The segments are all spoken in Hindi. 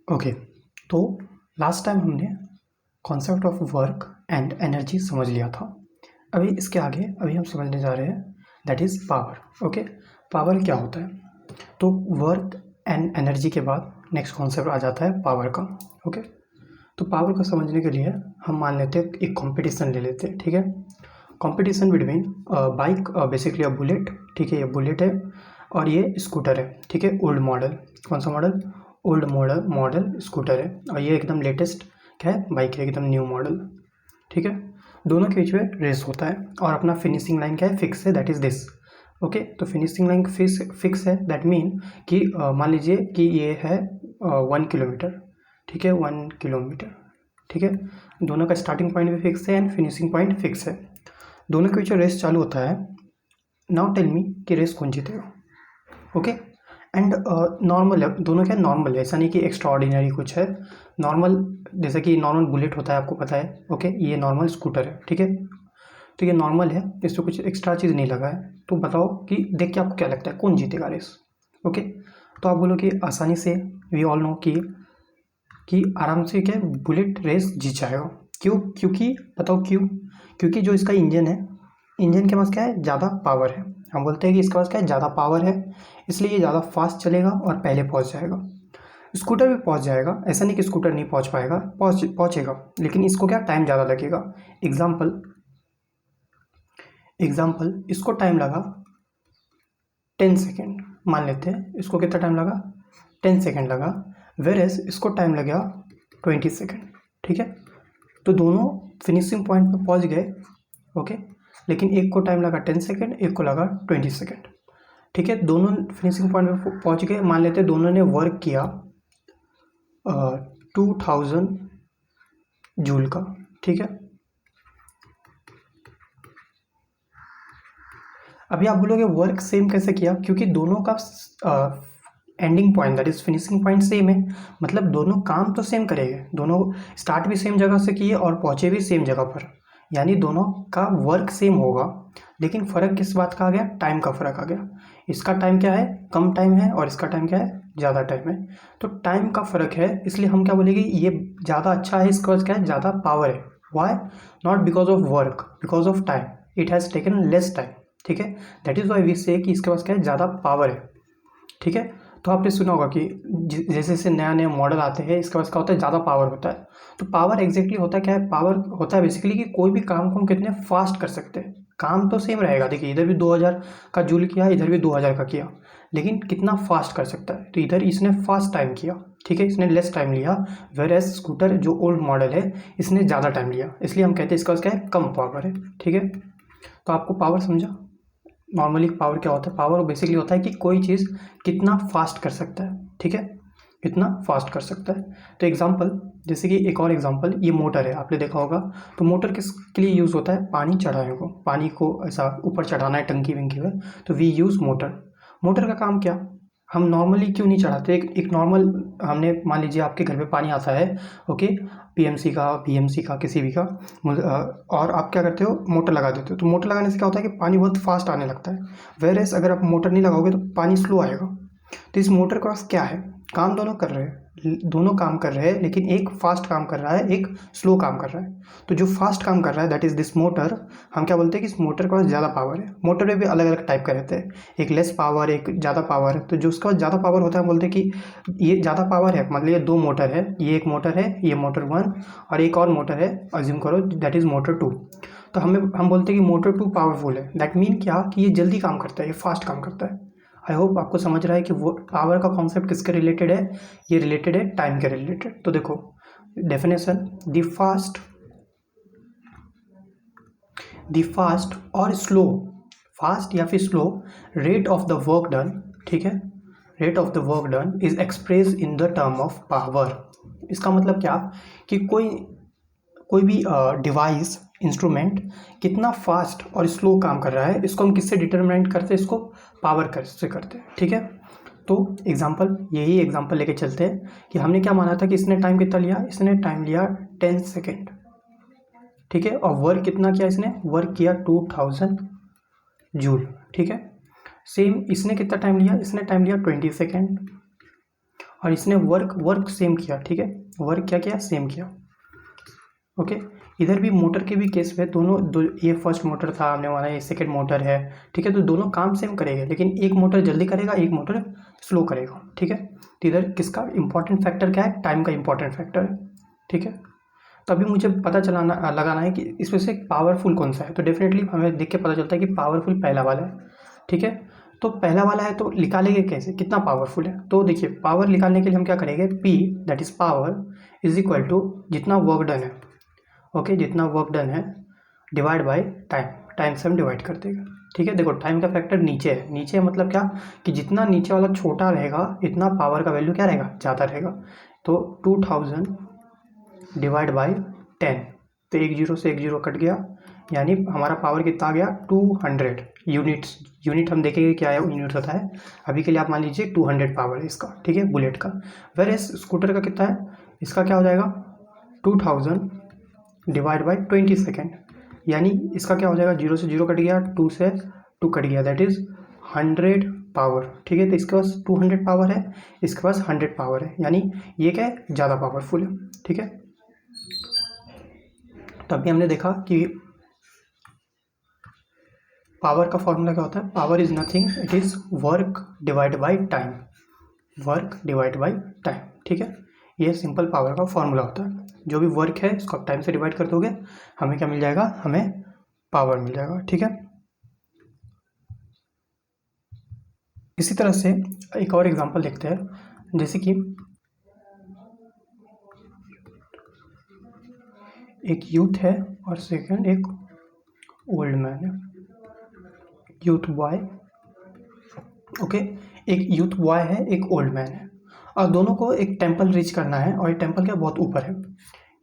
ओके, तो लास्ट टाइम हमने concept of work and energy समझ लिया था। अभी इसके आगे अभी हम समझने जा रहे हैं that is power. Okay, power क्या होता है? तो वर्क एंड एनर्जी के बाद नेक्स्ट कॉन्सेप्ट आ जाता है पावर का। ओके, तो पावर को समझने के लिए हम मान लेते हैं एक कंपटीशन ले लेते हैं। ठीक है, competition between bike, basically a bullet. ठीक है, ये बुलेट है और ये स्कूटर है। ठीक है, ओल्ड मॉडल। कौन सा मॉडल? ओल्ड मॉडल स्कूटर है और ये एकदम लेटेस्ट क्या है, बाइक है, एकदम न्यू मॉडल। ठीक है, दोनों के बीच में रेस होता है और अपना फिनिशिंग लाइन क्या है, फिक्स है, दैट इज दिस। ओके, तो फिनिशिंग लाइन फिक्स है, दैट मीन कि मान लीजिए कि ये है 1 किलोमीटर। ठीक है, 1 किलोमीटर। ठीक है, दोनों का स्टार्टिंग पॉइंट भी फिक्स है एंड फिनिशिंग पॉइंट फिक्स है। दोनों के बीच में रेस चालू होता है। नाउ टेल मी कि रेस कौन जीतेगा। ओके, एंड नॉर्मल है, दोनों क्या नॉर्मल है, ऐसा नहीं कि एक्स्ट्रा ऑर्डिनरी कुछ है। नॉर्मल, जैसे कि नॉर्मल बुलेट होता है, आपको पता है। ओके, ये नॉर्मल स्कूटर है। ठीक है, तो ये नॉर्मल है, इसमें कुछ एक्स्ट्रा चीज़ नहीं लगा है। तो बताओ कि देख के आपको क्या लगता है कौन जीतेगा रेस। ओके, तो आप बोलो कि आसानी से वी ऑल नो कि आराम से क्या बुलेट रेस जीत जाएगा। क्यों? क्योंकि बताओ क्यों? क्योंकि जो इसका इंजन है, इंजन के पास क्या है, ज़्यादा पावर है। हम बोलते हैं कि इसके पास क्या है, ज़्यादा पावर है, इसलिए ये ज़्यादा फास्ट चलेगा और पहले पहुंच जाएगा। स्कूटर भी पहुंच जाएगा, ऐसा नहीं कि स्कूटर नहीं पहुंच पाएगा, पहुंचेगा, लेकिन इसको क्या टाइम ज़्यादा लगेगा। एग्जाम्पल इसको टाइम लगा 10 सेकेंड, मान लेते हैं इसको कितना टाइम लगा, 10 सेकेंड लगा, वेरेस इसको टाइम लगेगा 20 सेकेंड। ठीक है, तो दोनों फिनिशिंग पॉइंट पे पहुंच गए। ओके, लेकिन एक को टाइम लगा 10 सेकेंड, एक को लगा 20 सेकेंड। ठीक है, दोनों फिनिशिंग पॉइंट पे पहुंच गए। मान लेते दोनों ने वर्क किया 2000 जूल का। ठीक है, अभी आप बोलोगे वर्क सेम कैसे किया, क्योंकि दोनों का ending point that is finishing point same है। मतलब दोनों काम तो सेम करेंगे, दोनों स्टार्ट भी सेम जगह से किए और पहुंचे भी सेम जगह पर, यानी दोनों का वर्क सेम होगा। लेकिन फ़र्क किस बात का आ गया? टाइम का फ़र्क आ गया। इसका टाइम क्या है, कम टाइम है, और इसका टाइम क्या है, ज़्यादा टाइम है। तो टाइम का फ़र्क है, इसलिए हम क्या बोलेंगे, ये ज़्यादा अच्छा है, इसके पास क्या है, ज़्यादा पावर है। Why? Not because of work, because of time. It has taken less time. ठीक है, दैट इज़ वाई वी से कि इसके पास क्या है, ज़्यादा पावर है। ठीक है, तो आपने सुना होगा कि जैसे जैसे नया नया मॉडल आते हैं, इसके पास क्या होता है, ज़्यादा पावर होता है। तो पावर एग्जैक्टली होता है क्या है, पावर होता है बेसिकली कि कोई भी काम को हम कितने फास्ट कर सकते हैं। काम तो सेम रहेगा, देखिए इधर भी 2000 का जूल किया, इधर भी 2000 का किया, लेकिन कितना फास्ट कर सकता है। तो इधर इसने फास्ट टाइम किया, ठीक है, इसने लेस टाइम लिया। वेर एज स्कूटर जो ओल्ड मॉडल है, इसने ज़्यादा टाइम लिया, इसलिए हम कहते हैं इसका पास क्या है, कम पावर है। ठीक है, तो आपको पावर समझा। नॉर्मली पावर क्या होता है, पावर बेसिकली होता है कि कोई चीज़ कितना फास्ट कर सकता है। ठीक है, कितना फास्ट कर सकता है। तो एग्जांपल, जैसे कि एक और एग्जांपल, ये मोटर है, आपने देखा होगा। तो मोटर किसके लिए यूज़ होता है, पानी चढ़ाने को, पानी को ऐसा ऊपर चढ़ाना है टंकी वंकी में, तो वी यूज़ मोटर। मोटर का काम क्या, हम नॉर्मली क्यों नहीं चढ़ाते, एक नॉर्मल, हमने मान लीजिए आपके घर पे पानी आता है, ओके, पीएमसी का, बीएमसी का, किसी भी का, और आप क्या करते हो, मोटर लगा देते हो। तो मोटर लगाने से क्या होता है कि पानी बहुत फास्ट आने लगता है। वेरएस अगर आप मोटर नहीं लगाओगे तो पानी स्लो आएगा। तो इस मोटर के पास क्या है, काम दोनों कर रहे हैं, दोनों काम कर रहे हैं, लेकिन एक फास्ट काम कर रहा है, एक स्लो काम कर रहा है। तो जो फास्ट काम कर रहा है दैट इज दिस मोटर, हम क्या बोलते हैं कि इस मोटर के पास ज़्यादा पावर है। मोटर में भी अलग अलग टाइप का रहते हैं, एक लेस पावर, एक ज़्यादा पावर। तो जो उसका ज़्यादा पावर होता है, हम बोलते हैं कि ये ज़्यादा पावर है, मतलब ये दो मोटर है, ये एक मोटर है, ये मोटर 1, और एक और मोटर है, अज्यूम करो दैट इज़ मोटर 2। तो हम बोलते हैं कि मोटर 2 पावरफुल है। दैट मीन क्या, कि ये जल्दी काम करता है, ये फास्ट काम करता है। आई होप आपको समझ रहा है कि वो पावर का कॉन्सेप्ट किसके रिलेटेड है, ये रिलेटेड है टाइम के रिलेटेड। तो देखो डेफिनेशन, द फास्ट और स्लो, फास्ट या फिर slow rate of the work done, ठीक है, rate of the work done is express in the term of power. इसका मतलब क्या, कि कोई भी डिवाइस, इंस्ट्रूमेंट कितना फास्ट और स्लो काम कर रहा है, इसको हम किससे डिटरमिनेट करते हैं, इसको पावर कर से करते हैं। ठीक है, तो एग्जांपल, यही एग्जांपल लेके चलते हैं कि हमने क्या माना था कि इसने टाइम कितना लिया, इसने टाइम लिया 10 सेकेंड। ठीक है, और वर्क कितना किया, इसने वर्क किया 2000 जूल। ठीक है, सेम इसने कितना टाइम लिया, इसने टाइम लिया 20 सेकेंड, और इसने वर्क सेम किया, ठीक है, वर्क क्या किया, सेम किया। ओके, इधर भी मोटर के भी केस में दोनों ये फर्स्ट मोटर था, हमने माना ये सेकेंड मोटर है, ठीक है, तो दोनों काम सेम करेंगे, लेकिन एक मोटर जल्दी करेगा, एक मोटर स्लो करेगा, ठीक है। तो इधर किसका इंपॉर्टेंट फैक्टर क्या है, टाइम का इंपॉर्टेंट फैक्टर है, ठीक है। तो अभी मुझे पता लगाना है कि इसमें से पावरफुल कौन सा है, तो डेफिनेटली हमें देख के पता चलता है कि पावरफुल पहला वाला है, ठीक है। तो पहला वाला है तो निकालेंगे कैसे, कितना पावरफुल है, तो देखिए पावर निकालने के लिए हम क्या करेंगे, P that is power is equal to जितना वर्क डन है, ओके, जितना वर्क डन है डिवाइड बाय टाइम से हम डिवाइड कर देंगे, ठीक है। देखो टाइम का फैक्टर नीचे है, नीचे मतलब क्या कि जितना नीचे वाला छोटा रहेगा इतना पावर का वैल्यू क्या रहेगा, ज़्यादा रहेगा। तो 2000 डिवाइड बाय 10, तो एक जीरो से एक जीरो कट गया, यानी हमारा पावर कितना आ गया, 200 यूनिट्स। यूनिट हम देखेंगे क्या है, यूनिट होता है, अभी के लिए आप मान लीजिए 200 पावर है इसका, ठीक है, बुलेट का। वेयरएज स्कूटर का कितना है, इसका क्या हो जाएगा 2000 डिवाइड बाई 20 सेकेंड, यानी इसका क्या हो जाएगा, जीरो से जीरो कट गया, टू से टू कट गया, दैट इज 100 पावर, ठीक है। तो इसके पास 200 पावर है, इसके पास 100 पावर है, यानी ये क्या है, ज़्यादा पावरफुल है, ठीक है। तभी हमने देखा कि पावर का फॉर्मूला क्या होता है, power is nothing, it is work divide by time, work divide by time, ठीक है। ये सिंपल पावर का फॉर्मूला होता है, जो भी वर्क है इसको आप टाइम से डिवाइड कर दोगे, हमें क्या मिल जाएगा, हमें पावर मिल जाएगा, ठीक है। इसी तरह से एक और एग्जांपल देखते हैं, जैसे कि एक यूथ है और सेकंड एक ओल्ड मैन है, यूथ बॉय, ओके, एक यूथ बॉय है, एक ओल्ड मैन है, और दोनों को एक टेंपल रीच करना है, और ये टेंपल क्या बहुत ऊपर है,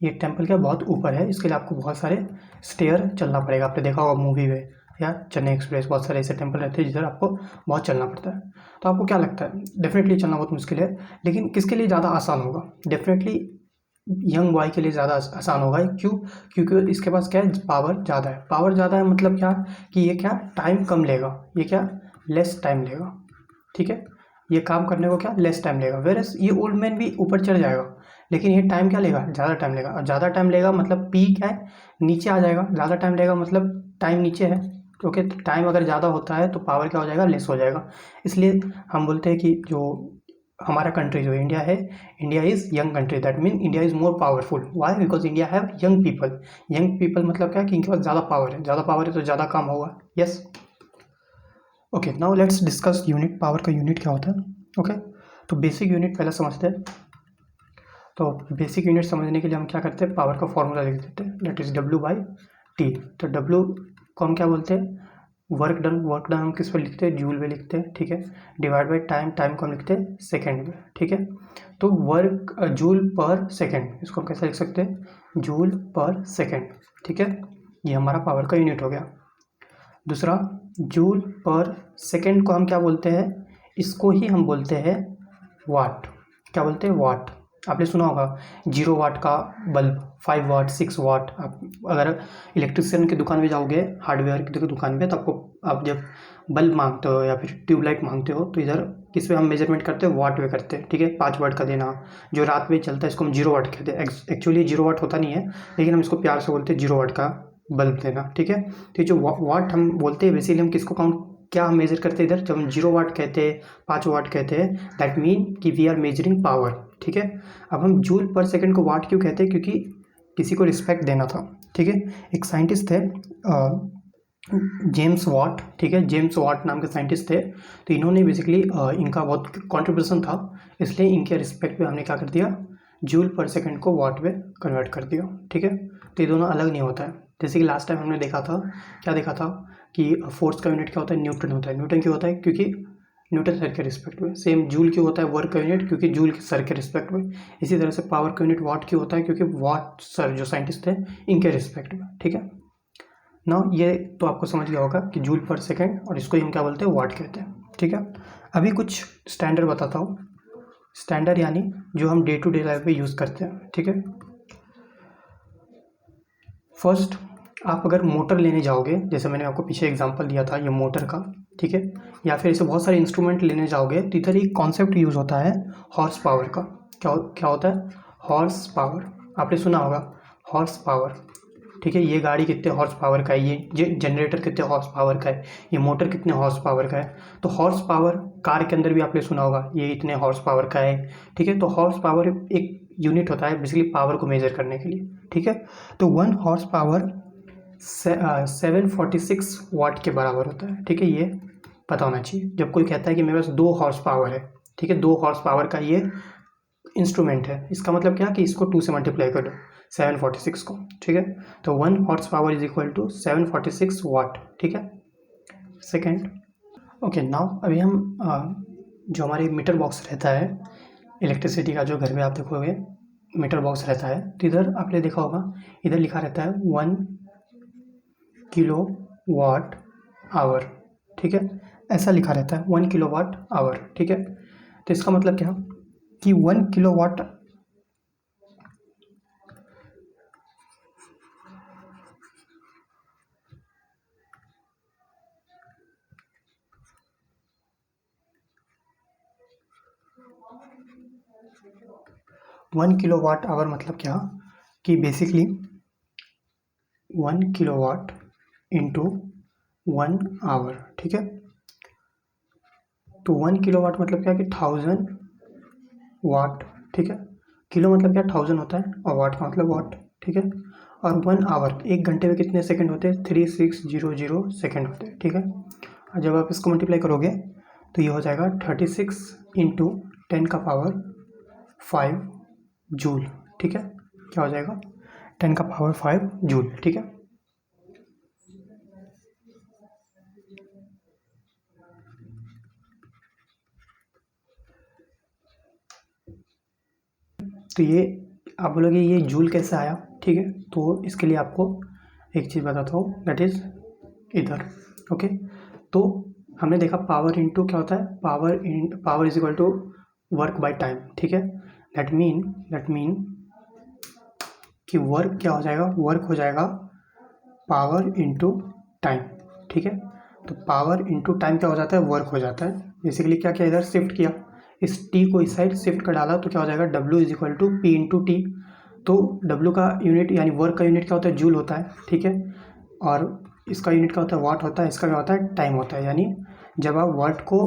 ये टेंपल क्या बहुत ऊपर है, इसके लिए आपको बहुत सारे स्टेयर चलना पड़ेगा, आपने देखा होगा मूवी में या चेन्नई एक्सप्रेस, बहुत सारे ऐसे टेंपल रहते हैं जिधर आपको बहुत चलना पड़ता है। तो आपको क्या लगता है, डेफिनेटली चलना बहुत मुश्किल है, लेकिन किसके लिए ज़्यादा आसान होगा, डेफिनेटली यंग बॉय के लिए ज़्यादा आसान होगा, क्यों, क्योंकि इसके पास क्या है, पावर ज़्यादा है, पावर ज़्यादा है मतलब क्या कि ये क्या टाइम कम लेगा, ये क्या लेस टाइम लेगा, ठीक है, ये काम करने को क्या लेस टाइम लेगा। वेरएस ये ओल्ड मैन भी ऊपर चढ़ जाएगा, लेकिन ये टाइम क्या लेगा, ज़्यादा टाइम लेगा, और ज़्यादा टाइम लेगा मतलब पी क्या है, नीचे आ जाएगा, ज़्यादा टाइम लेगा मतलब टाइम नीचे है, क्योंकि टाइम अगर ज़्यादा होता है तो पावर क्या हो जाएगा, लेस हो जाएगा। इसलिए हम बोलते हैं कि जो हमारा कंट्री जो इंडिया है, India is young country, that mean India is more powerful, why, because India have young people. Young people मतलब क्या कि इनके पास ज़्यादा पावर है, ज़्यादा पावर है तो ज़्यादा काम होगा, yes. Okay, now let's discuss unit, power का यूनिट क्या होता है, ओके। तो बेसिक यूनिट पहले समझते हैं। तो बेसिक यूनिट समझने के लिए हम क्या करते हैं, पावर का फॉर्मूला लिख देते हैं, दैट इज W/T। तो W को हम क्या बोलते हैं, वर्क डन हम किस पे लिखते हैं, जूल में लिखते हैं, ठीक है। डिवाइड बाई टाइम को हम लिखते हैं सेकेंड में, ठीक है। तो वर्क जूल पर सेकेंड, इसको हम कैसे लिख सकते हैं, जूल पर सेकेंड, ठीक है, ये हमारा पावर का यूनिट हो गया। दूसरा, जूल पर सेकेंड को हम क्या बोलते हैं, इसको ही हम बोलते हैं वाट, क्या बोलते हैं, वाट। आपने सुना होगा 0 वाट का बल्ब, 5 वाट, 6 वाट। आप अगर इलेक्ट्रिशियन की दुकान में जाओगे, हार्डवेयर की दुकान पे, तो आपको, आप जब बल्ब मांगते हो या फिर ट्यूबलाइट मांगते हो, तो इधर किस पे हम मेजरमेंट करते हैं, वाट में करते हैं, ठीक है। 5 वाट का देना, जो रात में चलता है इसको हम 0 वाट कहते हैं, एक्चुअली 0 वाट होता नहीं है, लेकिन हम इसको प्यार से बोलते हैं 0 वाट का बल्ब देना, ठीक है। तो जो वाट हम बोलते हैं, बेसिकली हम किसको काउंट, क्या हम मेजर करते हैं इधर, जब हम 0 वाट कहते हैं, 5 वाट कहते हैं, दैट मीन कि वी आर मेजरिंग पावर, ठीक है। अब हम जूल पर सेकंड को वाट क्यों कहते हैं, क्योंकि किसी को रिस्पेक्ट देना था, ठीक है। एक साइंटिस्ट थे जेम्स वाट, ठीक है, जेम्स वाट नाम के साइंटिस्ट थे। तो इन्होंने बेसिकली इनका बहुत कंट्रीब्यूशन था, इसलिए इनके रिस्पेक्ट पे हमने क्या कर दिया, जूल पर सेकंड को वाट में कन्वर्ट कर दिया, ठीक है। तो ये दोनों अलग नहीं होता है, जैसे कि लास्ट टाइम हमने देखा था, क्या देखा था कि फोर्स का यूनिट क्या होता है, न्यूटन होता है। न्यूटन क्यों होता है, क्योंकि न्यूटन सर के रिस्पेक्ट में। सेम जूल क्यों होता है वर्क का यूनिट, क्योंकि जूल सर के रिस्पेक्ट में। इसी तरह से पावर का यूनिट वाट क्यों होता है, क्योंकि वाट सर जो साइंटिस्ट थे इनके रिस्पेक्ट में, ठीक है। नाउ ये तो आपको समझ गया होगा कि जूल पर सेकेंड, और इसको ही हम क्या बोलते हैं, वाट कहते हैं, ठीक है। अभी कुछ स्टैंडर्ड बताता हूँ, स्टैंडर्ड यानी जो हम डे टू डे लाइफ में यूज़ करते हैं, ठीक है। फर्स्ट, आप अगर मोटर लेने जाओगे, जैसे मैंने आपको पीछे एग्जांपल दिया था ये मोटर का, ठीक है। या फिर ऐसे बहुत सारे इंस्ट्रूमेंट लेने जाओगे तो इधर एक कॉन्सेप्ट यूज़ होता है हॉर्स पावर का। क्या क्या होता है? Horse power. आपने सुना होगा हॉर्स पावर, ठीक है। ये गाड़ी कितने हॉर्स पावर का है, ये जनरेटर कितने हॉर्स पावर का है, ये मोटर कितने हॉर्स पावर का है। तो हॉर्स पावर कार के अंदर भी आपने सुना होगा ये इतने हॉर्स पावर का है, ठीक है। तो हॉर्स पावर एक यूनिट होता है बेसिकली पावर को मेजर करने के लिए, ठीक है। तो 1 हॉर्स पावर 746 वाट के बराबर होता है, ठीक है। ये पता होना चाहिए जब कोई कहता है कि मेरे पास 2 हॉर्स पावर है, ठीक है। 2 हॉर्स पावर का ये इंस्ट्रूमेंट है, इसका मतलब क्या कि इसको 2 से मल्टीप्लाई कर दो 746 को, ठीक है। तो 1 horse power is equal to 746 watt, ठीक है। सेकेंड, ओके नाउ अभी हम जो हमारे मीटर बॉक्स रहता है इलेक्ट्रिसिटी का, जो घर में आप देखोगे मीटर बॉक्स रहता है, तो इधर आपने देखा होगा इधर लिखा रहता है 1 किलो वाट आवर, ठीक है। ऐसा लिखा रहता है 1 किलो वाट आवर, ठीक है। तो इसका मतलब क्या कि 1 kilo watt 1 kilo watt hour मतलब क्या कि basically 1 kilo watt into 1 hour, ठीक है। तो 1 किलो वाट मतलब क्या कि 1000 वाट, ठीक है। किलो मतलब क्या 1000 होता है और वाट का मतलब वाट, ठीक है। और 1 आवर, 1 घंटे में कितने सेकंड होते हैं? 3600 सेकंड होते हैं, ठीक है। और जब आप इसको मल्टीप्लाई करोगे तो ये हो जाएगा 36 इंटू 10 का पावर 5 जूल, ठीक है। क्या हो जाएगा? 10 का पावर 5 जूल, ठीक है। तो ये आप बोलोगे ये जूल कैसे आया, ठीक है। तो इसके लिए आपको एक चीज़ बताता हूँ, दैट इज़ इधर, ओके। तो हमने देखा पावर इनटू क्या होता है, power is equal to work by time, ठीक है। दैट मीन कि वर्क क्या हो जाएगा, वर्क हो जाएगा पावर इनटू टाइम, ठीक है। तो पावर इनटू टाइम क्या हो जाता है? वर्क हो जाता है। बेसिकली क्या किया, इधर शिफ्ट किया, इस टी को इस साइड शिफ्ट कर डाला, तो क्या हो जाएगा W is equal to P into T. तो डब्ल्यू का यूनिट यानी वर्क का यूनिट क्या होता है? जूल होता है, ठीक है। और इसका यूनिट क्या होता है? वाट होता है। इसका क्या होता है? टाइम होता है। यानी जब आप वाट को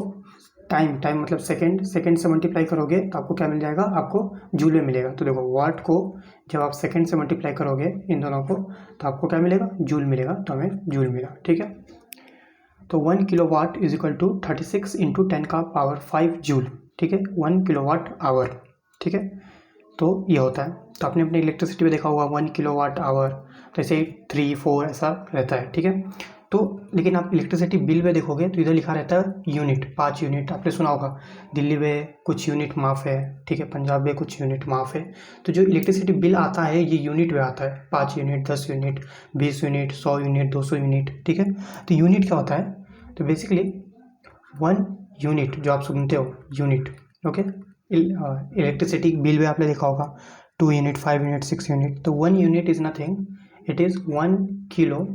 टाइम मतलब सेकेंड से मल्टीप्लाई करोगे तो आपको क्या मिल जाएगा? आपको जूल में मिलेगा। तो देखो वाट को जब आप सेकेंड से मल्टीप्लाई करोगे इन दोनों को तो आपको क्या मिलेगा? जूल मिलेगा। तो हमें जूल मिला, ठीक है। तो 1 kilo watt is equal to 36 into 10 का पावर 5 जूल, ठीक है। 1 किलो वाट आवर, ठीक है। तो ये होता है। तो आपने अपने इलेक्ट्रिसिटी में देखा होगा 1 किलो वाट आवर, तो ऐसे 3 4 ऐसा रहता है, ठीक है। तो लेकिन आप इलेक्ट्रिसिटी बिल में देखोगे तो इधर लिखा रहता है यूनिट, 5 यूनिट। आपने सुना होगा दिल्ली में कुछ यूनिट माफ़ है, ठीक है, पंजाब में कुछ यूनिट माफ़ है। तो जो इलेक्ट्रिसिटी बिल आता है ये यूनिट में आता है, 5 unit, 10 unit, 20 unit, 100 unit, 200 unit, ठीक है। तो यूनिट क्या होता है? तो बेसिकली 1 यूनिट जो आप सुनते हो यूनिट, ओके। इलेक्ट्रिसिटी बिल में आपने देखा होगा 2 यूनिट, 5 यूनिट, 6 यूनिट। तो 1 unit is nothing, it is 1 kilo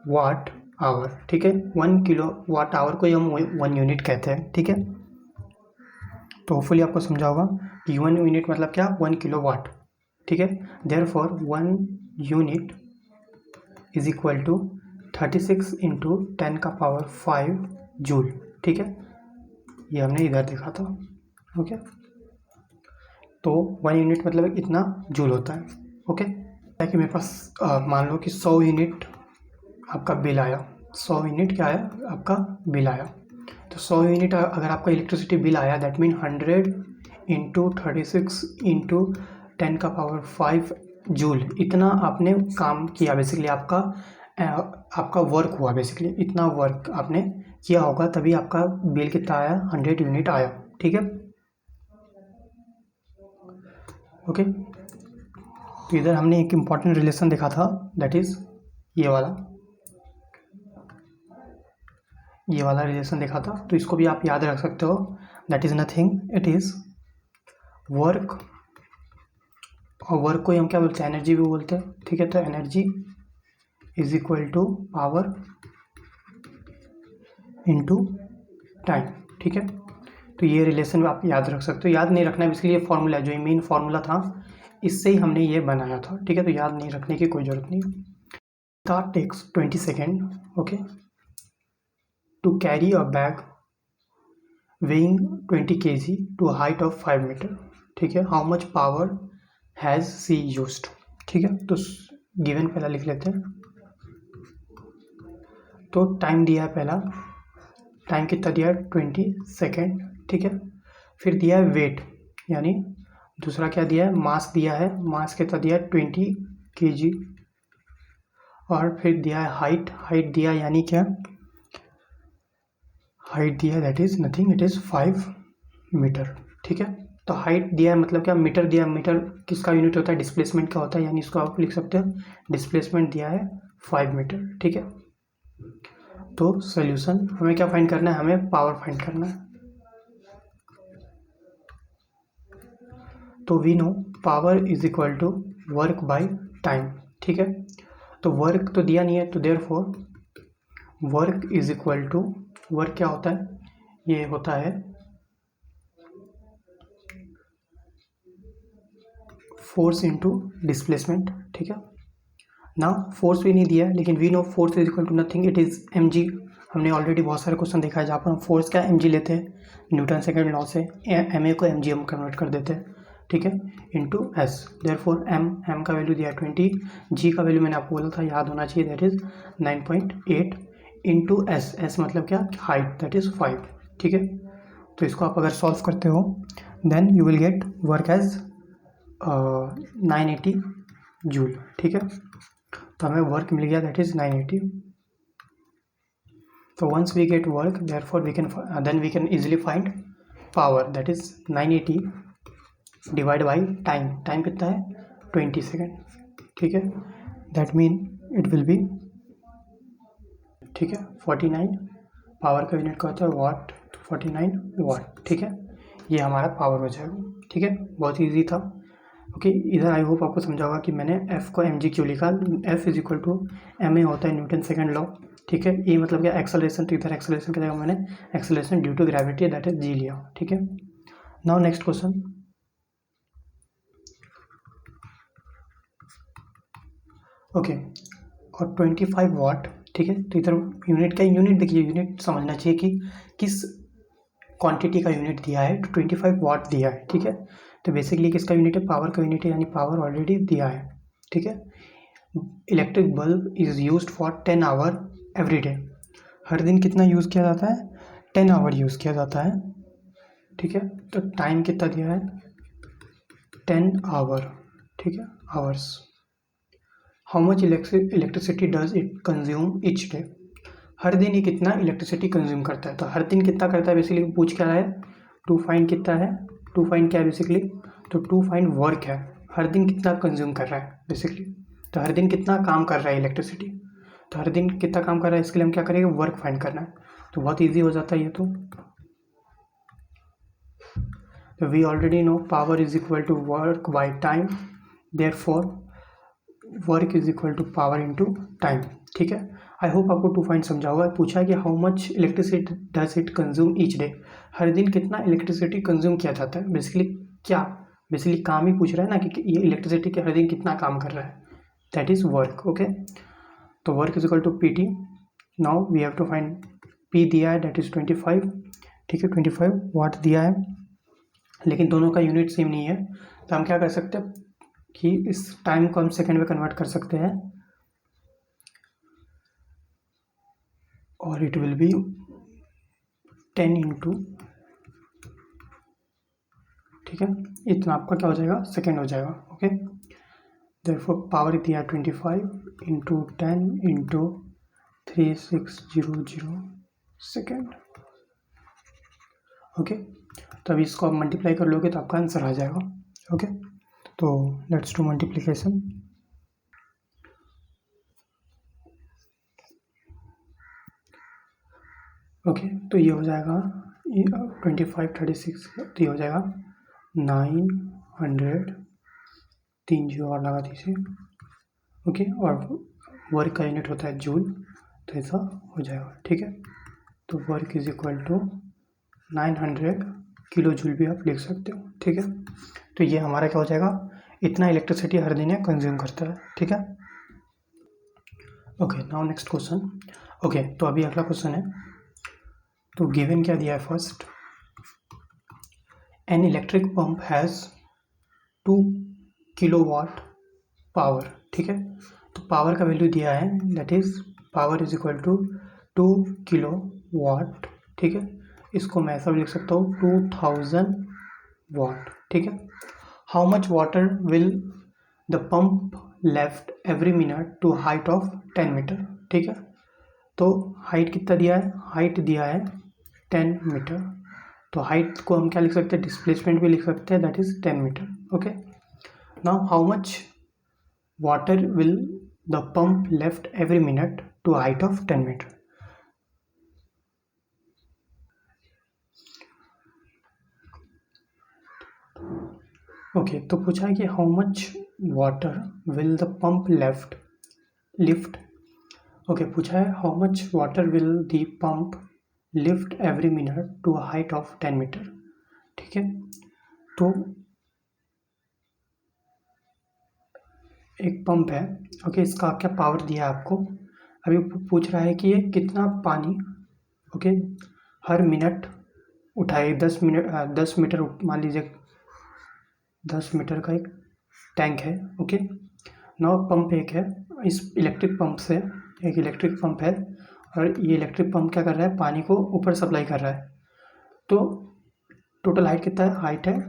watt hour, ठीक है। 1 किलो वाट आवर को ही हम 1 यूनिट कहते हैं, ठीक है। तो होपफुली आपको समझा होगा कि 1 यूनिट मतलब क्या? 1 किलो वाट, ठीक है। Therefore 1 unit is equal to 36 into 10 का पावर 5 जूल, ठीक है। ये हमने इधर देखा था, ओके। तो 1 यूनिट मतलब इतना जूल होता है, ओके। ताकि मेरे पास मान लो कि 100 यूनिट आपका बिल आया, 100 यूनिट क्या आया? आपका बिल आया। तो 100 यूनिट अगर आपका इलेक्ट्रिसिटी बिल आया दैट मीन 100 इंटू 36 इंटू 10 का पावर 5 जूल, इतना आपने काम किया। बेसिकली आपका वर्क हुआ, बेसिकली इतना वर्क आपने किया होगा तभी आपका बिल कितना आया? 100 यूनिट आया, ठीक है, ओके। तो इधर हमने एक इम्पॉर्टेंट रिलेशन देखा था, दैट इज़ ये वाला रिलेशन देखा था। तो इसको भी आप याद रख सकते हो, that is nothing, it is work. और वर्क को हम क्या बोलते हैं? एनर्जी भी बोलते हैं, ठीक है। तो energy is equal to power into time, ठीक है। तो ये रिलेशन आप याद रख सकते हो, याद नहीं रखना है इसलिए फॉर्मूला जो मेन फॉर्मूला था इससे ही हमने ये बनाया था, ठीक है। तो याद नहीं रखने की कोई ज़रूरत नहीं। Car takes 20 second, okay, to carry a bag weighing 20 kg to a height of 5 metre, ठीक है। How much power has she used, ठीक है। तो गिवन पहला लिख लेते हैं। तो टाइम दिया है पहला, टाइम कितना दिया है 20 सेकेंड, ठीक है। फिर दिया है वेट, यानी दूसरा क्या दिया है, मास दिया है, मास कितना दिया है 20 kg। और फिर दिया है हाइट, हाइट दिया यानी क्या, हाइट दिया that is nothing, it is 5 metre, ठीक है। तो हाइट दिया है मतलब क्या, मीटर दिया, मीटर किसका यूनिट होता है, डिस्प्लेसमेंट का होता है, यानी इसको आप लिख सकते हो डिस्प्लेसमेंट दिया है 5 मीटर, ठीक है। तो सोल्यूशन हमें क्या फाइंड करना है, हमें पावर फाइंड करना है। तो we know power is equal to work by time, ठीक है। तो वर्क तो दिया नहीं है, तो therefore work is equal to, work क्या होता है, ये होता है फोर्स इनटू डिस्प्लेसमेंट, ठीक है ना। फोर्स भी नहीं दिया है, लेकिन we know force is equal to nothing, it is mg। हमने ऑलरेडी बहुत सारे क्वेश्चन देखा है जहाँ पर हम फोर्स का mg लेते हैं, न्यूटन सेकेंड लॉ से ma को mg हम कन्वर्ट कर देते हैं, ठीक है, इंटू एस। देयरफॉर m का वैल्यू दिया है 20, g का वैल्यू मैंने आपको बोला था याद होना चाहिए, दैट इज़ 9.8 इंटू एस मतलब क्या, हाइट दैट इज़ 5, ठीक है। तो इसको आप अगर सॉल्व करते हो then you will get work as 980 joule, ठीक है। तो हमें वर्क मिल गया दैट इज़ 980। तो once we get work therefore we can then we can easily find power, that is 980 divide by time, time कितना है 20 सेकेंड, ठीक है। That mean it will be, ठीक है, 49, पावर का यूनिट का होता है वाट, 49 वाट, ठीक है। ये हमारा पावर हो जाएगा, ठीक है, बहुत ईजी था। ओके, इधर आई होप आपको समझा होगा कि मैंने एफ को एम जी क्यों लिखा। F is equal to M A होता है न्यूटन सेकेंड लॉ, ठीक है। ये मतलब क्या, एक्सेलरेशन, तो इधर एक्सेलरेशन की जगह मैंने acceleration due to gravity that is G लिया, ठीक है। नाउ नेक्स्ट क्वेश्चन, ओके, और 25 वाट, ठीक है। तो इधर यूनिट का यूनिट देखिए, यूनिट समझना चाहिए कि किस क्वांटिटी का यूनिट दिया है, तो 25 वाट दिया है, ठीक है। तो बेसिकली किसका यूनिट है, पावर का यूनिट है, यानी पावर ऑलरेडी दिया है, ठीक है। Electric bulb is used for 10 hour every day, हर दिन कितना यूज़ किया जाता है, 10 आवर यूज़ किया जाता है, ठीक है। तो टाइम कितना दिया है 10 आवर, ठीक है, hours. How much electricity does it consume each day, हर दिन ये कितना इलेक्ट्रिसिटी कंज्यूम करता है। तो हर दिन कितना करता है, बेसिकली पूछ क्या रहा है, टू फाइंड कितना है, टू फाइंड क्या है बेसिकली, तो टू फाइंड वर्क है, हर दिन कितना कंज्यूम कर रहा है बेसिकली। तो हर दिन कितना काम कर रहा है इलेक्ट्रिसिटी, तो हर दिन कितना काम कर रहा है, इसके लिए हम क्या करेंगे, वर्क फाइंड करना है। तो बहुत ईजी हो जाता है ये तो we already know power is equal to work by time, therefore work is equal to power into time, ठीक है। आई होप आपको टू पॉइंट समझा होगा। पूछा है कि how much electricity does it consume each day, हर दिन कितना इलेक्ट्रिसिटी कंज्यूम किया जाता है, बेसिकली क्या, बेसिकली काम ही पूछ रहा है ना कि ये इलेक्ट्रिसिटी के हर दिन कितना काम कर रहा है, दैट इज़ वर्क, ओके। तो work is equal to P T. Now we have to find P दिया है दैट इज़ 25, ठीक है, 25 वाट दिया है, लेकिन दोनों का यूनिट सेम नहीं है। तो हम क्या कर सकते हैं कि इस टाइम को हम सेकेंड में कन्वर्ट कर सकते हैं, और इट विल बी 10 इंटू, ठीक है, इतना आपका क्या हो जाएगा, सेकेंड हो जाएगा, ओके। देयरफॉर पावर दिया 25 इंटू 10 इंटू 3600 सेकेंड, ओके। तो अभी इसको आप मल्टीप्लाई कर लोगे तो आपका आंसर आ जाएगा, ओके। तो लेट्स डू मल्टीप्लिकेशन, ओके। तो ये हो जाएगा 25 36, तो ये हो जाएगा 900, 3 जीरो और लगा दीजिए, ओके। और वर्क का यूनिट होता है जूल, तो ऐसा हो जाएगा, ठीक है। तो work is equal to 900 kilo joule भी आप लिख सकते हो, ठीक है। तो ये हमारा क्या हो जाएगा, इतना इलेक्ट्रिसिटी हर दिन ये कंज्यूम करता है, ठीक है। Okay, now next question. Okay, तो अभी अगला क्वेश्चन है, तो गिवन क्या दिया है first, an electric pump has 2 kilowatt power, ठीक है। तो पावर का वैल्यू दिया है, that is power is equal to 2 kilowatt, ठीक है। इसको मैं ऐसा भी लिख सकता हूँ 2000 वाट, ठीक है। How much water will the pump left every minute to height of 10 metre, ठीक है। तो हाइट कितना दिया है, हाइट दिया है 10 मीटर। तो हाइट को हम क्या लिख सकते हैं, डिस्प्लेसमेंट भी लिख सकते हैं, that is 10 metre, okay. Now how much water will the pump left every minute to height of 10 metre. Okay, तो पूछा है कि how much water will the pump lift, okay, पूछा है how much water will the pump lift every minute to height of 10 metre, ठीक है। तो एक पंप है, ओके, इसका क्या पावर दिया है आपको, अभी पूछ रहा है कि ये कितना पानी, ओके, हर मिनट उठाए, 10 मीटर मान लीजिए 10 मीटर का एक टैंक है, ओके। नाउ पंप एक है, इस इलेक्ट्रिक पंप से एक इलेक्ट्रिक पंप है, और ये इलेक्ट्रिक पंप क्या कर रहा है, पानी को ऊपर सप्लाई कर रहा है। तो टोटल हाइट कितना है, हाइट है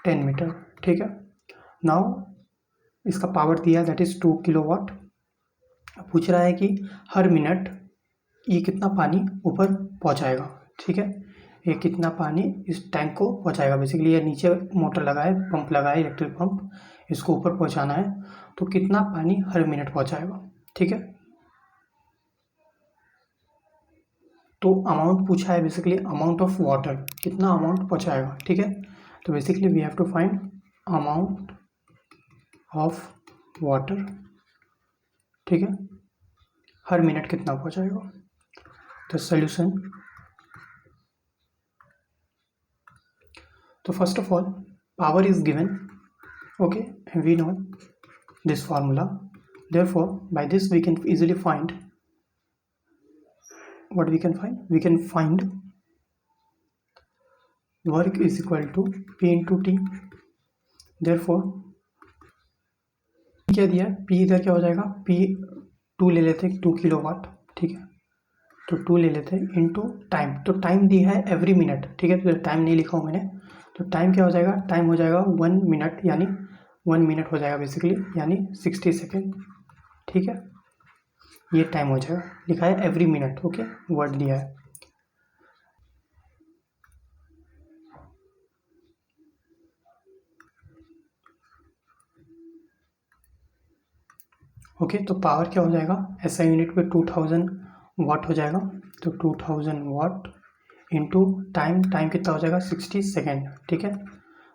10 मीटर, ठीक है। नाउ इसका पावर दिया दैट इज 2 किलोवाट। पूछ रहा है कि हर मिनट ये कितना पानी ऊपर पहुंचाएगा, ठीक है। ये कितना पानी इस टैंक को पहुंचाएगा, बेसिकली ये नीचे मोटर लगा है, पंप लगा है, इलेक्ट्रिक पंप, इसको ऊपर पहुंचाना है, तो कितना पानी हर मिनट पहुंचाएगा, ठीक है। तो अमाउंट पूछा है, बेसिकली अमाउंट ऑफ वाटर, कितना अमाउंट पहुंचाएगा, ठीक है। तो basically we have to find amount of water, ठीक है, हर मिनट कितना पहुंचाएगा। तो सॉल्यूशन, तो first of all power is given, okay, and we know this formula, therefore by this we can easily find what we can find work is equal to P into T, therefore क्या दिया है, P इधर क्या हो जाएगा, P 2 ले लेते हैं, 2 किलोवाट, ठीक है। तो 2 ले लेते हैं इंटू टाइम, तो टाइम दिया है एवरी मिनट, ठीक है। तो टाइम नहीं लिखा हूँ मैंने, तो टाइम क्या हो जाएगा, टाइम हो जाएगा 1 मिनट, यानी 1 मिनट हो जाएगा बेसिकली, यानी 60 सेकेंड, ठीक है। ये टाइम हो जाएगा, लिखा है एवरी मिनट, ओके, वर्ड दिया है। ओके, तो पावर क्या हो जाएगा, ऐसा यूनिट पे 2000 वाट हो जाएगा, तो 2000 वाट इंटू टाइम, टाइम कितना हो जाएगा 60 सेकेंड, ठीक है।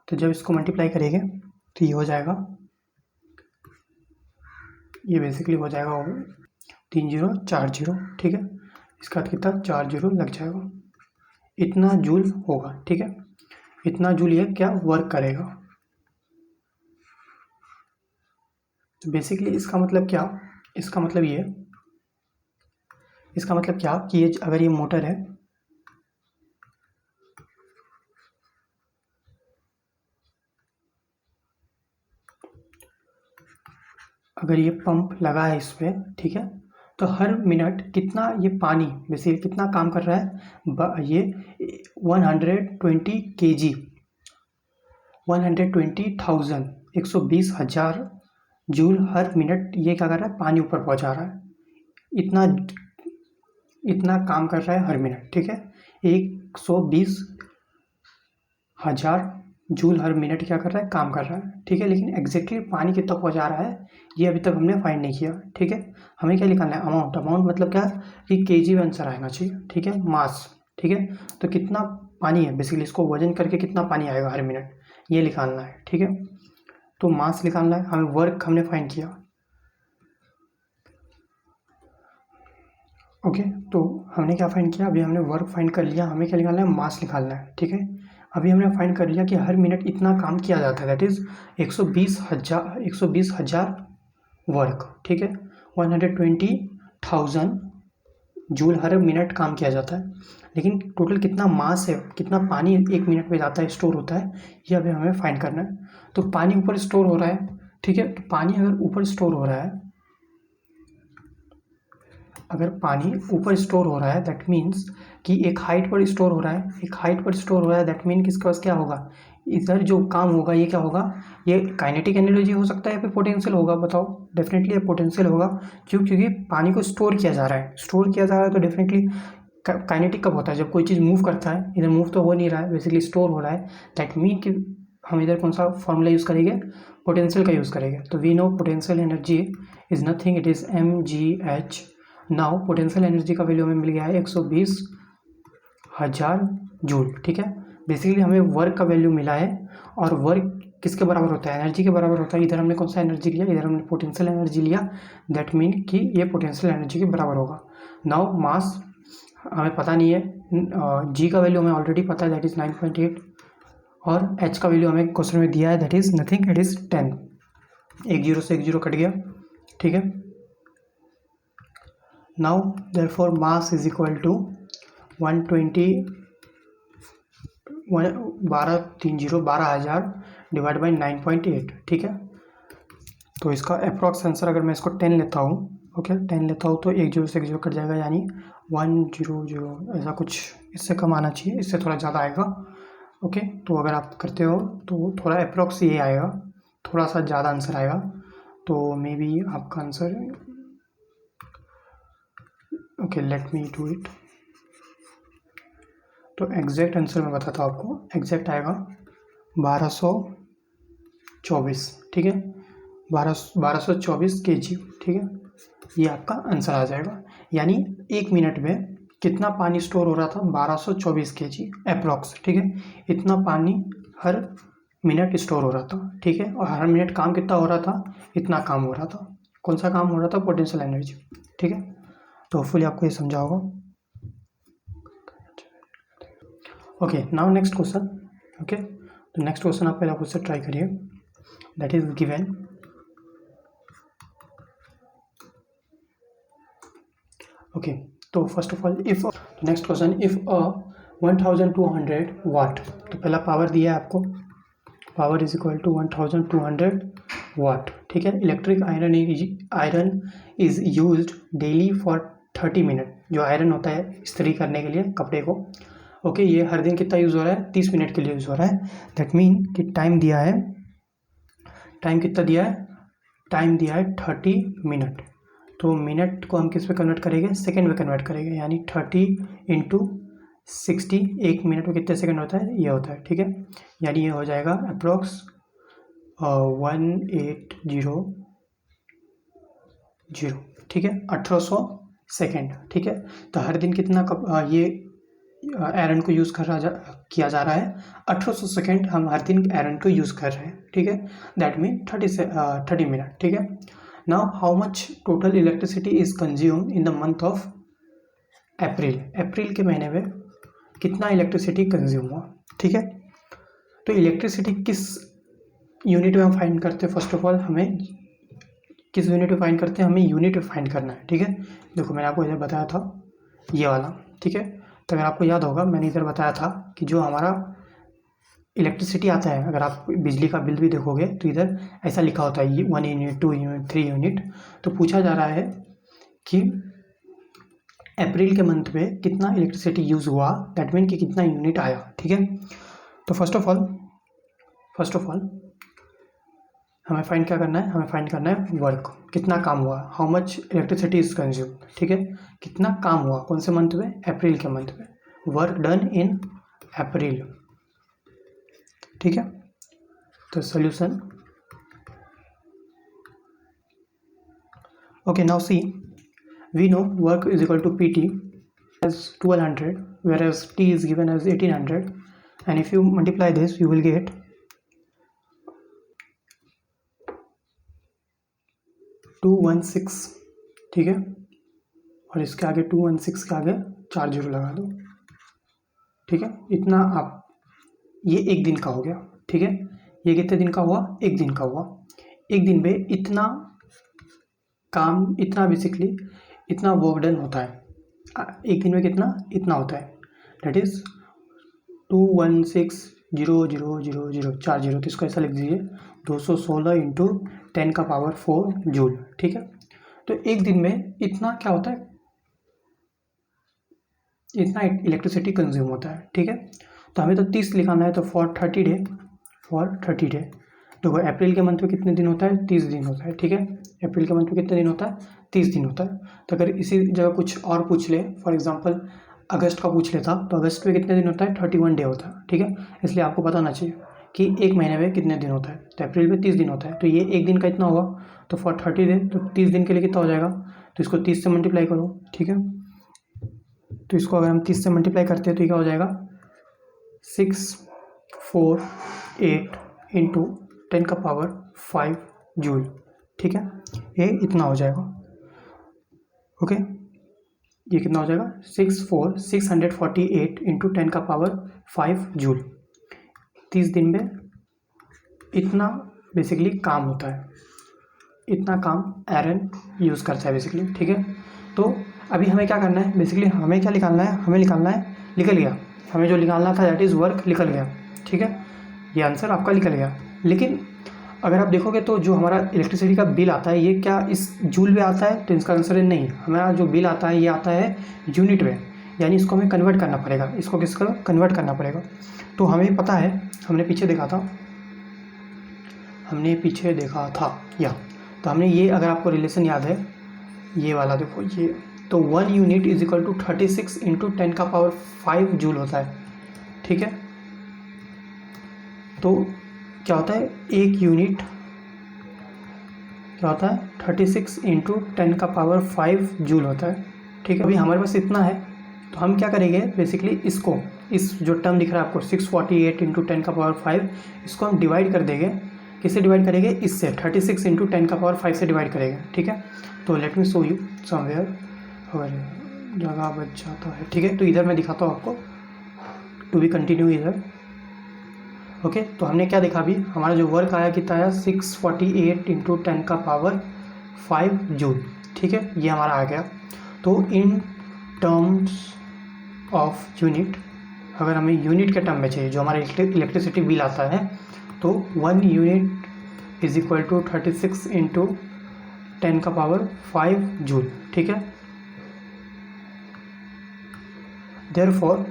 तो जब इसको मल्टीप्लाई करेंगे तो ये हो जाएगा, ये बेसिकली हो जाएगा 3040, ठीक है। इसका कितना 4 जीरो लग जाएगा, इतना जूल होगा, ठीक है। इतना जूल ये क्या वर्क करेगा। तो बेसिकली इसका मतलब क्या, इसका मतलब ये, इसका मतलब क्या कि ये अगर ये मोटर है, अगर ये पंप लगा है इस पर, ठीक है, तो हर मिनट कितना ये पानी बेसिकली कितना काम कर रहा है, ये 120 kg, 120,000 120,000 जूल हर मिनट ये क्या कर रहा है, पानी ऊपर पहुंचा रहा है, इतना इतना काम कर रहा है हर मिनट, ठीक है। 120,000 जूल हर मिनट क्या कर रहा है, काम कर रहा है, ठीक है। लेकिन एग्जैक्टली पानी कितना पहुंचा रहा है ये अभी तक हमने फाइंड नहीं किया, ठीक है। हमें क्या निकालना है, अमाउंट, अमाउंट मतलब क्या कि केजी में आंसर आना चाहिए, ठीक है, मास, ठीक है। तो कितना पानी है, बेसिकली इसको वजन करके कितना पानी आएगा हर मिनट ये निकालना है, ठीक है। तो मास निकालना है हमें, वर्क हमने फाइंड किया। ओके, तो हमने क्या फाइंड किया, अभी हमने वर्क फाइंड कर लिया, हमें क्या निकालना है, मास निकालना है, ठीक है। अभी हमने फाइंड कर लिया कि हर मिनट इतना काम किया जाता है, दैट इज़ 120,000 वर्क, ठीक है। 120,000 जूल हर मिनट काम किया जाता है। लेकिन टोटल कितना मास है, कितना पानी एक मिनट में जाता है, स्टोर होता है, ये अभी हमें फाइंड करना है। तो पानी ऊपर स्टोर हो रहा है, ठीक है। तो पानी अगर ऊपर स्टोर हो रहा है, अगर पानी ऊपर स्टोर हो रहा है, दैट मीन्स कि एक हाइट पर स्टोर हो रहा है, एक हाइट पर स्टोर हो रहा है, दैट मीन किसके पास क्या होगा, इधर जो काम होगा ये क्या होगा, ये काइनेटिक एनर्जी हो सकता है या फिर पोटेंशियल होगा, बताओ। डेफिनेटली ये पोटेंशियल होगा। क्यों? क्योंकि पानी को स्टोर किया जा रहा है, स्टोर किया जा रहा है, तो डेफिनेटली काइनेटिक कब होता है, जब कोई चीज़ मूव करता है। इधर मूव तो हो नहीं रहा है, बेसिकली स्टोर हो रहा है। दैट मीन कि हम इधर कौन सा फॉर्मूला यूज़ करेंगे, पोटेंशियल का यूज़ करेंगे। तो we know potential energy is nothing, it is mgh। Now potential energy का वैल्यू हमें मिल गया है 120,000 जूल, ठीक है। बेसिकली हमें वर्क का वैल्यू मिला है, और वर्क किसके बराबर होता है, एनर्जी के बराबर होता है। इधर हमने कौन सा एनर्जी लिया, इधर हमने पोटेंशियल एनर्जी लिया, दैट मीन कि ये पोटेंशियल एनर्जी के बराबर होगा। नाउ मास हमें पता नहीं है, जी का वैल्यू हमें ऑलरेडी पता है, दैट इज़ 9.8, और एच का वैल्यू हमें क्वेश्चन में दिया है, that is nothing, it is 10। एक जीरो से एक जीरो कट गया, ठीक है। Now therefore mass is equal to 120 12,000 divide by 9.8, ठीक है। तो इसका अप्रॉक्स आंसर अगर मैं इसको 10 लेता हूँ, ओके 10 लेता हूँ, तो एक जीरो से एक जीरो कट जाएगा, यानी 100, ऐसा कुछ इससे कम आना चाहिए, इससे थोड़ा ज़्यादा आएगा, ओके। तो अगर आप करते हो तो थोड़ा अप्रॉक्स ये आएगा, थोड़ा सा ज़्यादा आंसर आएगा, तो मे बी आपका answer, okay let me do it. तो एग्जैक्ट आंसर मैं बताता हूँ आपको, एग्जैक्ट आएगा 1224, ठीक है। 1224 kg, ठीक है। ये आपका आंसर आ जाएगा। यानी एक मिनट में कितना पानी स्टोर हो रहा था, 1224 kg अप्रॉक्स, ठीक है। इतना पानी हर मिनट स्टोर हो रहा था, ठीक है। और हर मिनट काम कितना हो रहा था, इतना काम हो रहा था। कौन सा काम हो रहा था, पोटेंशियल एनर्जी, ठीक है। तो होपफुली आपको ये समझा होगा। Okay now next question, okay. तो नेक्स्ट क्वेश्चन आप पहला क्वेश्चन ट्राई करिए, दैट इज गिवन, ओके। तो first of all if, next question, if a 1200 वाट, तो पहला पावर दिया है आपको, पावर इज इक्वल टू 1200 वाट, ठीक है। Electric iron is used daily for 30 minute, जो आयरन होता है इस्त्री करने के लिए कपड़े को, ओके। ये हर दिन कितना यूज़ हो रहा है, 30 मिनट के लिए यूज़ हो रहा है। दैट मीन कि टाइम दिया है, टाइम कितना दिया है, टाइम दिया है 30 मिनट। तो मिनट को हम किस पे कन्वर्ट करेंगे, सेकंड में कन्वर्ट करेंगे, यानी 30 इंटू 60, एक मिनट में कितने सेकंड होता है, ये होता है, ठीक है। यानी ये हो जाएगा अप्रोक्स 1800, ठीक है, 1800 सेकेंड, ठीक है। तो हर दिन कितना ये आयरन को यूज़ किया जा रहा है, 1800 सेकेंड हम हर दिन आयरन को यूज़ कर रहे हैं, ठीक है। दैट मीन 30 मिनट, ठीक है। Now how much total electricity is consume in the month of April, April के महीने में कितना इलेक्ट्रिसिटी कंज्यूम हुआ, ठीक है। तो इलेक्ट्रिसिटी किस यूनिट में हम फाइंड करते हैं, फर्स्ट ऑफ ऑल हमें किस यूनिट में फाइंड करते हैं, हमें यूनिट में फाइंड करना है, ठीक है। देखो मैंने आपको इधर बताया था ये वाला, ठीक है। तो अगर आपको याद होगा मैंने इधर बताया था कि जो हमारा इलेक्ट्रिसिटी आता है, अगर आप बिजली का बिल भी देखोगे तो इधर ऐसा लिखा होता है 1 यूनिट, 2 यूनिट, 3 यूनिट। तो पूछा जा रहा है कि अप्रैल के मंथ में कितना इलेक्ट्रिसिटी यूज़ हुआ, दैट मीन कि कितना यूनिट आया, ठीक है। तो फर्स्ट ऑफ ऑल हमें फाइंड क्या करना है, हमें फाइंड करना है वर्क, कितना काम हुआ, how much electricity is consume, ठीक है। कितना काम हुआ कौन से मंथ में, अप्रैल के मंथ में, वर्क डन इन अप्रैल, ठीक है। तो solution, okay now see, we know work is equal to PT as 1200 whereas T is given as 1800, and if you multiply this you will get 216, ठीक है। और इसके आगे 216 के आगे 4 जीरो लगा दो, ठीक है। इतना आप, ये एक दिन का हो गया, ठीक है। ये कितने दिन का हुआ? एक दिन का हुआ। एक दिन में इतना काम, इतना बेसिकली इतना वर्क डन होता है। एक दिन में कितना? इतना होता है, दैट इज 216,000,000 4 जीरो, तो इसको ऐसा लिख दीजिए 216 इंटू 10 का पावर 4 जूल, ठीक है। तो एक दिन में इतना क्या होता है? इतना इलेक्ट्रिसिटी कंज्यूम होता है, ठीक है। तो हमें तो 30 लिखाना है, तो फॉर 30 डे, देखो अप्रैल के मंथ में कितने दिन होता है? 30 दिन होता है, ठीक है। अप्रैल के मंथ में कितने दिन होता है? 30 दिन होता है। तो अगर इसी जगह कुछ और पूछ ले, फॉर एग्जांपल अगस्त का पूछ लेता, तो अगस्त में कितने दिन होता है? 31 डे होता है, ठीक है। इसलिए आपको पता होना चाहिए कि एक महीने में कितने दिन होता है। तो अप्रैल में 30 दिन होता है, तो ये एक दिन का इतना हुआ, तो फॉर 30 डे, तो 30 दिन के लिए कितना हो जाएगा? तो इसको 30 से मल्टीप्लाई करो, ठीक है। तो इसको अगर हम 30 से मल्टीप्लाई करते हैं तो ये क्या हो जाएगा? 648 इंटू 10 का पावर 5 जूल, ठीक है। ये इतना हो जाएगा, ओके। ये कितना हो जाएगा? 648 इंटू 10 का पावर 5 जूल। 30 दिन में इतना बेसिकली काम होता है, इतना काम एरन यूज़ करता है बेसिकली, ठीक है। तो अभी हमें क्या करना है? बेसिकली हमें क्या निकालना है? हमें निकालना है, निकल गया, हमें जो निकालना था दैट इज़ वर्क, निकल गया, ठीक है। ये आंसर आपका निकल गया। लेकिन अगर आप देखोगे तो जो हमारा इलेक्ट्रिसिटी का बिल आता है, ये क्या इस जूल में आता है? तो इसका आंसर है नहीं। हमारा जो बिल आता है ये आता है यूनिट में, यानी इसको हमें कन्वर्ट करना पड़ेगा। इसको किसका कन्वर्ट करना पड़ेगा? तो हमें पता है, हमने पीछे देखा था, या तो हमने ये, अगर आपको रिलेशन याद है ये वाला, देखो ये, तो 1 unit is equal to 36 into 10 का पावर 5 जूल होता है, ठीक है। तो क्या होता है? एक यूनिट क्या होता है? 36 इंटू 10 का पावर 5 जूल होता है, ठीक है। अभी हमारे पास इतना है, तो हम क्या करेंगे? बेसिकली इसको, इस जो टर्म दिख रहा है आपको 648 इंटू 10 का पावर 5, इसको हम डिवाइड कर देंगे। किससे डिवाइड करेंगे? इससे, 36 इंटू 10 का पावर 5 से डिवाइड करेंगे, ठीक है। तो let me show you somewhere, अगर जगह बच जाता है, ठीक है। तो इधर मैं दिखाता हूँ आपको, टू बी कंटिन्यू इधर, ओके। तो हमने क्या देखा? अभी हमारा जो वर्क आया कितना आया? 648 इंटू 10 का पावर 5 जूल, ठीक है। ये हमारा आ गया। तो इन टर्म्स ऑफ यूनिट, अगर हमें यूनिट के टर्म में चाहिए, जो हमारा इलेक्ट्रिसिटी बिल आता है, तो 1 unit is equal to 36 into 10 का पावर 5 जूल, ठीक है। Therefore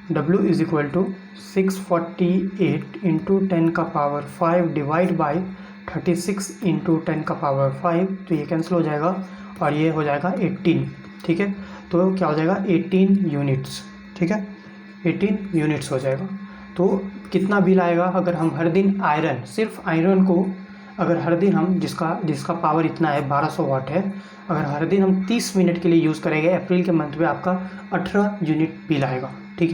W is equal to 648 into 10 का पावर 5 डिवाइड बाई 36 इंटू 10 का पावर 5, तो ये कैंसिल हो जाएगा और ये हो जाएगा 18, ठीक है। तो क्या हो जाएगा? 18 यूनिट्स, ठीक है। 18 यूनिट्स हो जाएगा। तो कितना बिल आएगा अगर हम हर दिन आयरन, सिर्फ आयरन को अगर हर दिन हम, जिसका पावर इतना है 1200 वाट है, अगर हर दिन हम 30 मिनट के लिए यूज़ करेंगे, अप्रैल के मंथ में आपका 18 यूनिट बिल आएगा, ठीक है।